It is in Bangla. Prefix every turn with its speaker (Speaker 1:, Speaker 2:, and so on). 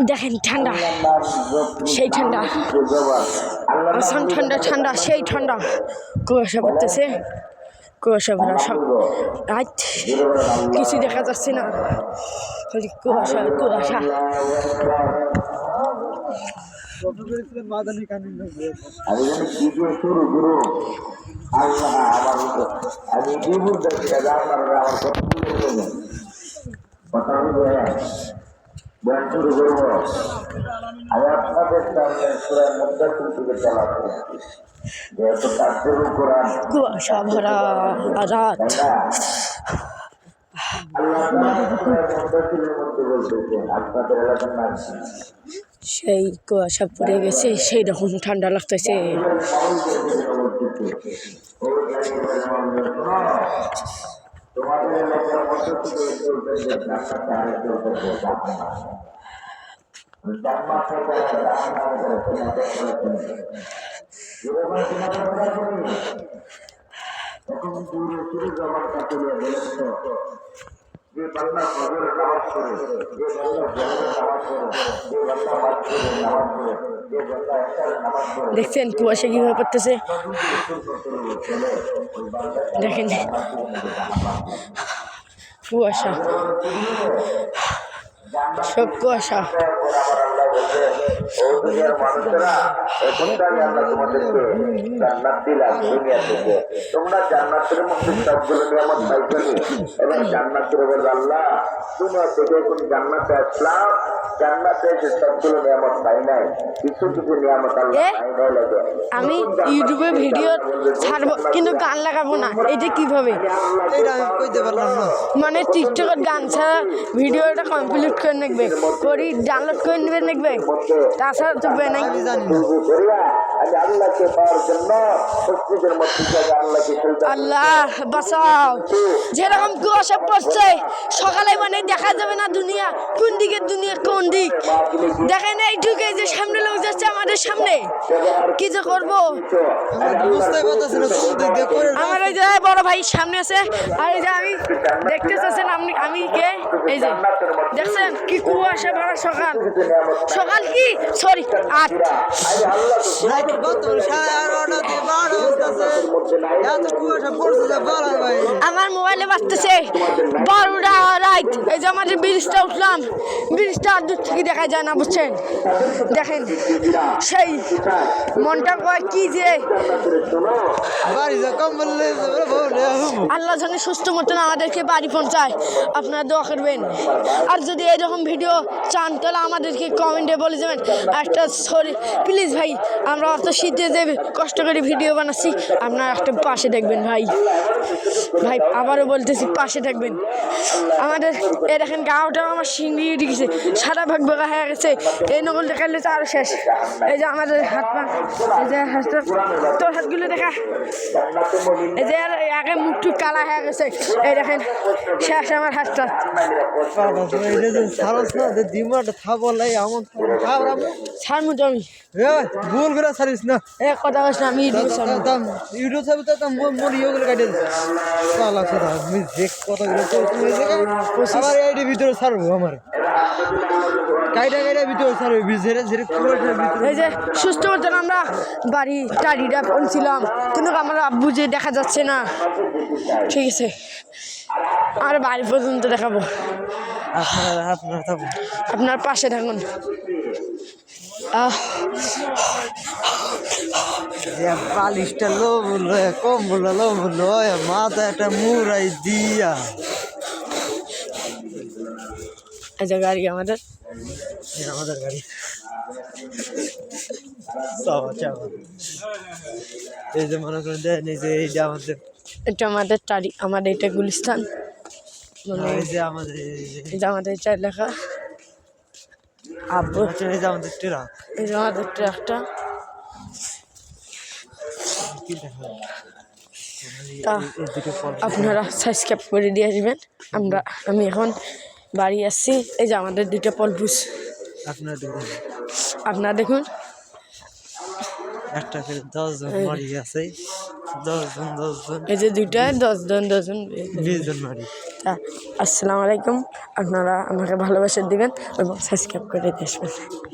Speaker 1: দেখেন ঠান্ডা, সেই ঠান্ডা, আসাম ঠান্ডা ঠান্ডা, সেই ঠান্ডা। কুয়াশা পড়তেছে, কুয়াশা ভরা সব। রাত কিছু দেখা যাচ্ছে না, কুয়াশা কুয়াশা।
Speaker 2: শুরু করব। আমি আপনাদের সামনে সূরা মুদ্দাসির থেকে চালাচ্ছি, যেহেতু তাফসীরুল কোরআন
Speaker 1: কুয়াশা ভরা রাত।
Speaker 2: আল্লাহ তাআলা সূরা মুদ্দাসিরের মধ্যে বলতেছেন, আপনাদের এলাকার নাম
Speaker 1: সেই কুয়াশা পড়ে গেছে, সেই রকম ঠান্ডা লাগতেছে।
Speaker 2: তোমাদের এলাকার মধ্যে থেকে চলতেছে এখন দূরে শুরু যাবার কাছে বলেছ যে বান্দা ফজরের নামাজ পড়ে, যে বান্দা জোহরের নামাজ পড়ে, যে বান্দা মাগরিবের নামাজ পড়ে, যে বান্দা ইশারের নামাজ পড়ে।
Speaker 1: দেখছেন কুয়াশা কিভাবে পড়তেছে, দেখেন কুয়াশা, সব কুয়াশা।
Speaker 2: তোমরা জান্নাতের মধ্যে সবগুলো নিয়ামত পাইছো এবং জান্নাতের বলবে আল্লাহ দুনিয়া থেকে এখন জান্নাতে আসলাম, জান্নাতে এসে সবগুলো নিয়ামত পাই নাই, কিছু কিছু নিয়ামত আল্লাহ পাই নাই লাগে।
Speaker 1: আমি ইউটিউবে ভিডিও ছাড়বো কিন্তু গান লাগাবো না, এটা কিভাবে? মানে টিকটকের গান ছাড়া ভিডিওটা কমপ্লিট করে নেবে, করি ডাউনলোড করে নেবে নেবে, তাছাড়া তো নাই। আল্লাহ বাঁচাও, যেরকম কুয়াশা পড়ছে সকালে মানে দেখা যাবে না দুনিয়া কোন দিকে, দুনিয়া কোন দিক দেখেন। এইটুকু যে সামনে লোক যাচ্ছে আমাদের সামনে, কি যে করবো আমার ওই যে বড় ভাই সামনে আছে, আর এই যে আমি দেখতে চাচ্ছেন আমি কে, এই যে দেখছেন কি কুয়াশা ভরা সকাল, সকাল কি সরি 8 আমার মোবাইলে বাজতেছে 12টা রাত। এই যে আমাদের ব্রিজটা উঠলাম, ব্রিজটা দূর থেকে দেখা যায় না, বুঝছেন? দেখেন সেই মনটা কয় কি যে আল্লাহ জানে সুস্থ মতন আমাদেরকে বাড়ি পৌঁছায়। আপনারা দোয়া করবেন, আর যদি এরকম ভিডিও চান তাহলে আমাদেরকে কমেন্টে বলে যাবেন। একটা সরি প্লিজ ভাই, আমরা অত শীতে যে কষ্ট করে ভিডিও বানাচ্ছি, আপনারা একটা পাশে দেখবেন ভাই, ভাই আবারও বলতেছি পাশে থাকবেন আমাদের। এ দেখেন গাওটা আমার সিংড়ি উঠে গেছে, সারা ভাগ ভাগা হয়ে গেছে, এই নকল দেখালে তো আরো শেষ। এই যে আমাদের হাত পা, এই যে হাতটা, তোর হাতগুলো দেখা, এই যে আগে মুখটু কালা হয়ে গেছে, এই দেখেন শেষ আমার হাতটা। ছাড়মু তো আমি
Speaker 3: ভুল করে ছাড়িস না,
Speaker 1: কথা বলছি না, আমি
Speaker 3: ইউটিউব ছাড়বি তো মোর ইয়েগুলো কাটিয়ে দিচ্ছি। আমার এইটি ভিতরে ছাড়বো, আমার কাইটা কাইটা ভিতরে ছাড়বে,
Speaker 1: এই যে সুস্থ মতন আমরা বাড়ি টাড়িটা পৌঁছিলাম, কিন্তু আমার আব্বু যে দেখা যাচ্ছে না। ঠিক আছে, আর বাড়ি পর্যন্ত দেখাবো, আপনার পাশে থাকুন।
Speaker 3: বালিশটা লো বললো, কম বললো লো বললো, মাথা একটা মুড়াই দিয়া।
Speaker 1: এই যে গাড়ি আমাদের,
Speaker 3: আমাদের গাড়ি, এই যে মনে করেন দেন, এই যে এইটা আমাদের,
Speaker 1: এটা আমাদের টাড়ি, আমাদের এটা গুলিস্তান,
Speaker 3: এই যে আমাদের,
Speaker 1: এই যে আমাদের এটা এলাকা। আব্বু
Speaker 3: এই যে আমাদের ট্রাক,
Speaker 1: এই যে আমাদের ট্রাকটা। আপনারা সাবস্ক্রাইব করে দিয়ে আসবেন। আমি এখন বাড়ি আসছি। এই যে আমাদের 2টা পলপুস, আপনারা দেখুন,
Speaker 3: একটা 10 জন মারি আছে, 10 জন,
Speaker 1: এই যে 2টা 10 জন
Speaker 3: 20 জন মারি।
Speaker 1: আসসালামু আলাইকুম। আপনারা আমাকে ভালোবাসা দিবেন এবং সাবস্ক্রাইব করে দিয়ে আসবেন।